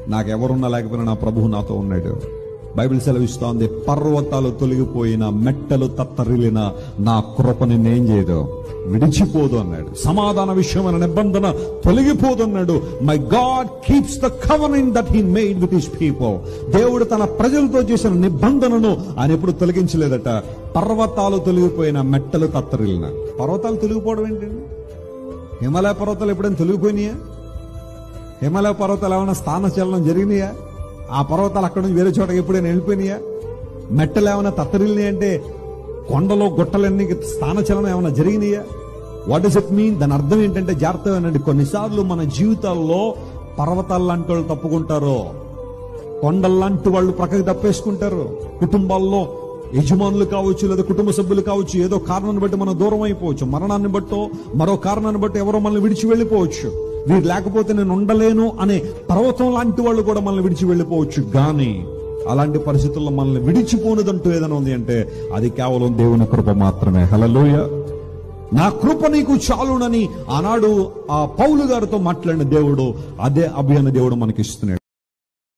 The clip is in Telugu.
నాకెవరున్నా లేకపోయినా నా ప్రభువు నాతో ఉన్నాడు. బైబిల్ సెలవిస్తోంది, పర్వతాలు తొలగిపోయిన, మెట్టలు తత్తరిల్లిన నా కృప నిన్నేం చేయదు, విడిచిపోదు అన్నాడు. సమాధాన విషయమైన నిబంధన తొలగిపోదు అన్నాడు. My God keeps the covenant that he made with his people. దేవుడు తన ప్రజలతో చేసిన నిబంధనను ఆయన ఎప్పుడు తొలగించలేదట. పర్వతాలు తొలగిపోయిన, మెట్టలు తత్తరిల్లిన. పర్వతాలు తొలగిపోవడం ఏంటండి? హిమాలయ పర్వతాలు ఎప్పుడైనా తొలగిపోయినాయా? హిమాలయ పర్వతాలు ఏమైనా స్థానచలనం జరిగినాయా? ఆ పర్వతాలు అక్కడ నుంచి వేరే చోటకి ఎప్పుడైనా వెళ్ళిపోయినాయా? మెట్టలు ఏమైనా తత్తరిల్లినాయి అంటే కొండలో గుట్టలన్నీ స్థానచలనం ఏమైనా జరిగినాయా? What does it mean? దాని అర్థం ఏంటంటే, జాగ్రత్తగా వినండి, కొన్నిసార్లు మన జీవితాల్లో పర్వతాలు లాంటి వాళ్ళు తప్పుకుంటారు, కొండల్లాంటి వాళ్ళు ప్రక్కకి తప్పేసుకుంటారు. కుటుంబాల్లో యజమానులు కావచ్చు, లేదా కుటుంబ సభ్యులు కావచ్చు, ఏదో కారణాన్ని బట్టి మనం దూరం అయిపోవచ్చు. మరణాన్ని బట్టో మరో కారణాన్ని బట్టి ఎవరో మనల్ని విడిచి వెళ్ళిపోవచ్చు. వీరు లేకపోతే నేను ఉండలేను అనే పర్వతం లాంటి వాళ్ళు కూడా మనల్ని విడిచి వెళ్ళిపోవచ్చు. కానీ అలాంటి పరిస్థితుల్లో మనల్ని విడిచిపోనిదంటూ ఏదైనా ఉంది అంటే అది కేవలం దేవుని కృప మాత్రమే. హల్లెలూయా. నా కృప నీకు చాలునని ఆనాడు ఆ పౌలు గారితో మాట్లాడిన దేవుడు, అదే అభయాన్ని దేవుడు మనకి ఇస్తున్నాడు.